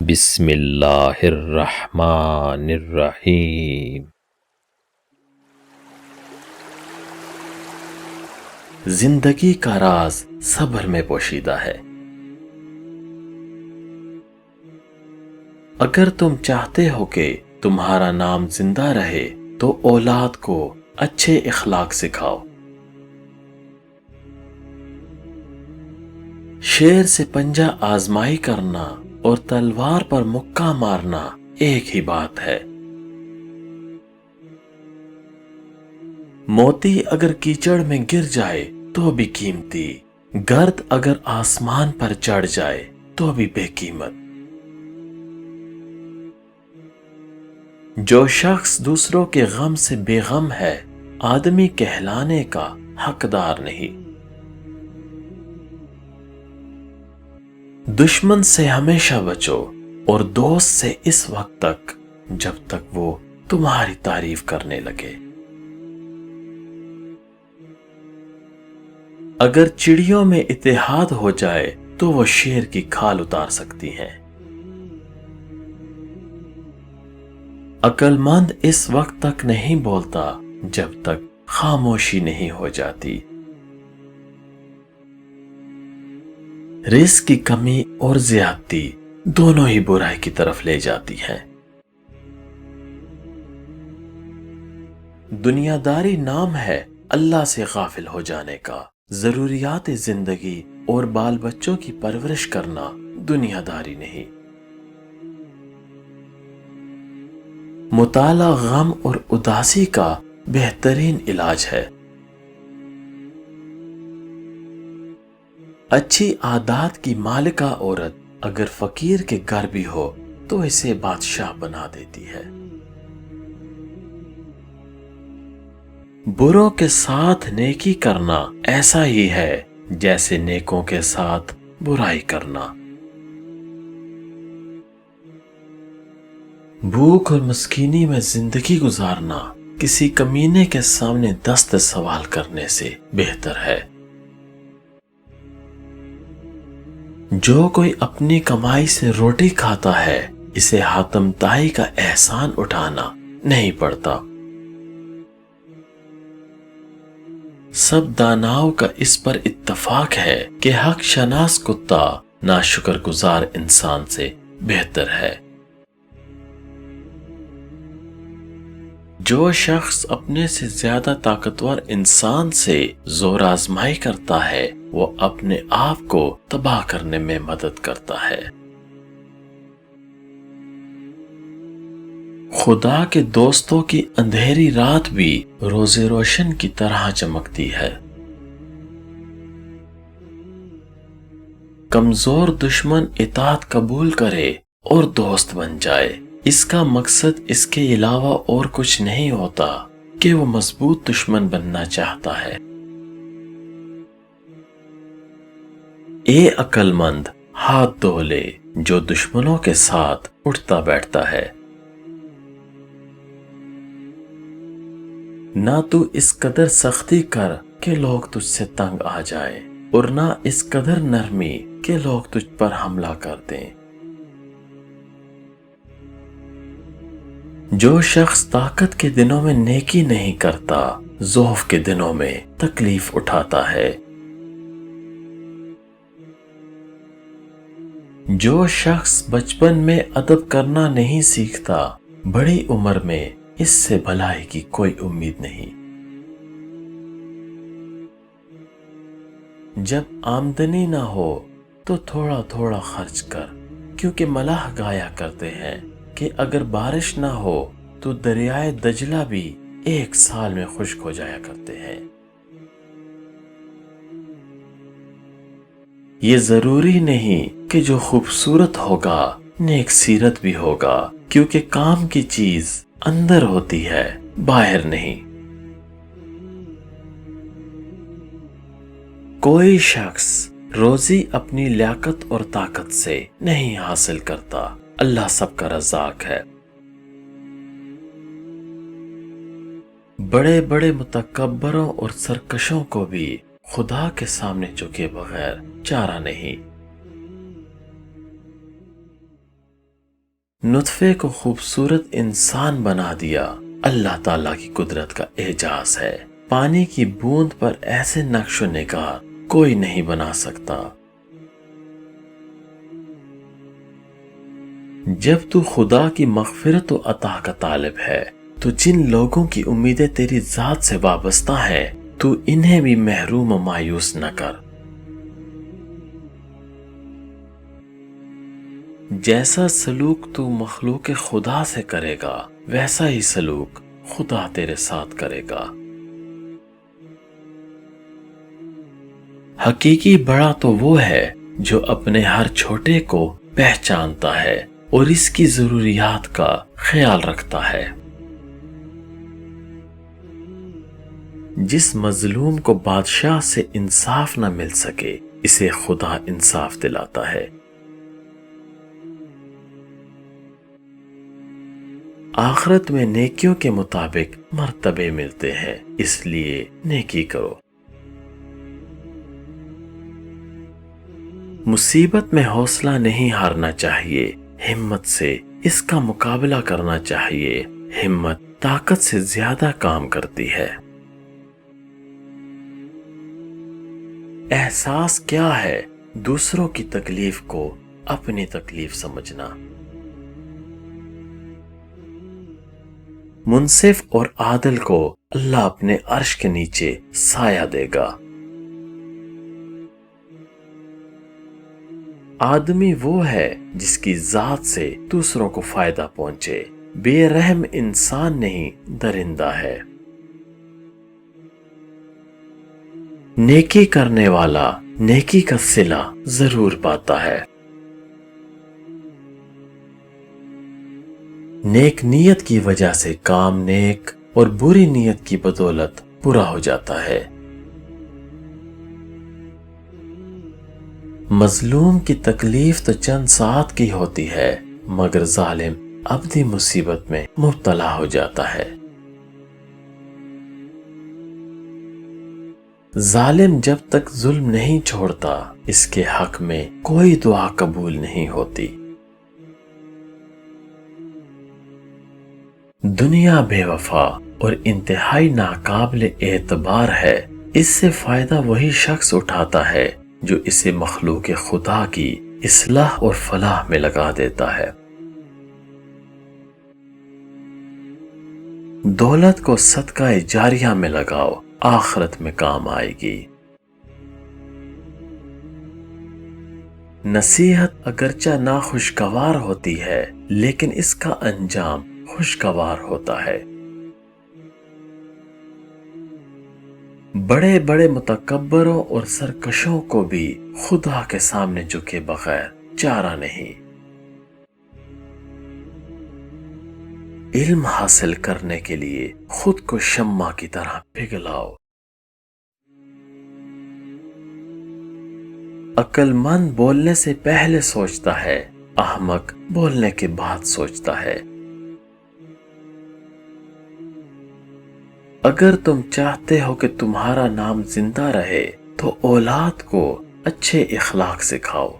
بسم اللہ الرحمن الرحیم۔ زندگی کا راز صبر میں پوشیدہ ہے۔ اگر تم چاہتے ہو کہ تمہارا نام زندہ رہے تو اولاد کو اچھے اخلاق سکھاؤ۔ شیر سے پنجہ آزمائی کرنا اور تلوار پر مکہ مارنا ایک ہی بات ہے۔ موتی اگر کیچڑ میں گر جائے تو بھی قیمتی، گرد اگر آسمان پر چڑھ جائے تو بھی بے قیمت۔ جو شخص دوسروں کے غم سے بے غم ہے، آدمی کہلانے کا حقدار نہیں۔ دشمن سے ہمیشہ بچو اور دوست سے اس وقت تک جب تک وہ تمہاری تعریف کرنے لگے۔ اگر چڑیوں میں اتحاد ہو جائے تو وہ شیر کی کھال اتار سکتی ہیں۔ عقل مند اس وقت تک نہیں بولتا جب تک خاموشی نہیں ہو جاتی۔ رزق کی کمی اور زیادتی دونوں ہی برائی کی طرف لے جاتی ہیں۔ دنیا داری نام ہے اللہ سے غافل ہو جانے کا۔ ضروریات زندگی اور بال بچوں کی پرورش کرنا دنیا داری نہیں۔ مطالعہ غم اور اداسی کا بہترین علاج ہے۔ اچھی عادات کی مالکہ عورت اگر فقیر کے گھر بھی ہو تو اسے بادشاہ بنا دیتی ہے۔ بروں کے ساتھ نیکی کرنا ایسا ہی ہے جیسے نیکوں کے ساتھ برائی کرنا۔ بھوک اور مسکینی میں زندگی گزارنا کسی کمینے کے سامنے دست سوال کرنے سے بہتر ہے۔ جو کوئی اپنی کمائی سے روٹی کھاتا ہے، اسے حاتم طائی کا احسان اٹھانا نہیں پڑتا۔ سب داناؤں کا اس پر اتفاق ہے کہ حق شناس کتا ناشکر گزار انسان سے بہتر ہے۔ جو شخص اپنے سے زیادہ طاقتور انسان سے زور آزمائی کرتا ہے، وہ اپنے آپ کو تباہ کرنے میں مدد کرتا ہے۔ خدا کے دوستوں کی اندھیری رات بھی روز روشن کی طرح چمکتی ہے۔ کمزور دشمن اطاعت قبول کرے اور دوست بن جائے، اس کا مقصد اس کے علاوہ اور کچھ نہیں ہوتا کہ وہ مضبوط دشمن بننا چاہتا ہے۔ اے عقل مند، ہاتھ دھو لے جو دشمنوں کے ساتھ اٹھتا بیٹھتا ہے۔ نہ تو اس قدر سختی کر کہ لوگ تجھ سے تنگ آ جائیں، اور نہ اس قدر نرمی کہ لوگ تجھ پر حملہ کر دیں۔ جو شخص طاقت کے دنوں میں نیکی نہیں کرتا، ضعف کے دنوں میں تکلیف اٹھاتا ہے۔ جو شخص بچپن میں ادب کرنا نہیں سیکھتا، بڑی عمر میں اس سے بھلائی کی کوئی امید نہیں۔ جب آمدنی نہ ہو تو تھوڑا تھوڑا خرچ کر، کیونکہ ملاح گایا کرتے ہیں کہ اگر بارش نہ ہو تو دریائے دجلہ بھی 1 سال میں خشک ہو جایا کرتے ہیں۔ یہ ضروری نہیں کہ جو خوبصورت ہوگا نیک سیرت بھی ہوگا، کیونکہ کام کی چیز اندر ہوتی ہے، باہر نہیں۔ کوئی شخص روزی اپنی لیاقت اور طاقت سے نہیں حاصل کرتا، اللہ سب کا رزاق ہے۔ بڑے بڑے متکبروں اور سرکشوں کو بھی خدا کے سامنے جھکے بغیر چارہ نہیں۔ نطفے کو خوبصورت انسان بنا دیا اللہ تعالیٰ کی قدرت کا اعجاز ہے۔ پانی کی بوند پر ایسے نقش و نگار کوئی نہیں بنا سکتا۔ جب تو خدا کی مغفرت و عطا کا طالب ہے تو جن لوگوں کی امیدیں تیری ذات سے وابستہ ہیں تو انہیں بھی محروم و مایوس نہ کر۔ جیسا سلوک تو مخلوق خدا سے کرے گا ویسا ہی سلوک خدا تیرے ساتھ کرے گا۔ حقیقی بڑا تو وہ ہے جو اپنے ہر چھوٹے کو پہچانتا ہے اور اس کی ضروریات کا خیال رکھتا ہے۔ جس مظلوم کو بادشاہ سے انصاف نہ مل سکے اسے خدا انصاف دلاتا ہے۔ آخرت میں نیکیوں کے مطابق مرتبے ملتے ہیں، اس لیے نیکی کرو۔ مصیبت میں حوصلہ نہیں ہارنا چاہیے، ہمت سے اس کا مقابلہ کرنا چاہیے۔ ہمت طاقت سے زیادہ کام کرتی ہے۔ احساس کیا ہے؟ دوسروں کی تکلیف کو اپنی تکلیف سمجھنا۔ منصف اور عادل کو اللہ اپنے عرش کے نیچے سایہ دے گا۔ آدمی وہ ہے جس کی ذات سے دوسروں کو فائدہ پہنچے، بے رحم انسان نہیں درندہ ہے۔ نیکی کرنے والا نیکی کا صلہ ضرور پاتا ہے۔ نیک نیت کی وجہ سے کام نیک اور بری نیت کی بدولت برا ہو جاتا ہے۔ مظلوم کی تکلیف تو چند ساعت کی ہوتی ہے مگر ظالم ابدی مصیبت میں مبتلا ہو جاتا ہے۔ ظالم جب تک ظلم نہیں چھوڑتا اس کے حق میں کوئی دعا قبول نہیں ہوتی۔ دنیا بے وفا اور انتہائی ناقابل اعتبار ہے، اس سے فائدہ وہی شخص اٹھاتا ہے جو اسے مخلوق خدا کی اصلاح اور فلاح میں لگا دیتا ہے۔ دولت کو صدقہ جاریہ میں لگاؤ، آخرت میں کام آئے گی۔ نصیحت اگرچہ ناخوشگوار ہوتی ہے لیکن اس کا انجام خوشگوار ہوتا ہے۔ بڑے بڑے متکبروں اور سرکشوں کو بھی خدا کے سامنے جھکے بغیر چارہ نہیں۔ علم حاصل کرنے کے لیے خود کو شمع کی طرح پگھلاؤ۔ عقل مند بولنے سے پہلے سوچتا ہے، احمق بولنے کے بعد سوچتا ہے۔ اگر تم چاہتے ہو کہ تمہارا نام زندہ رہے تو اولاد کو اچھے اخلاق سکھاؤ۔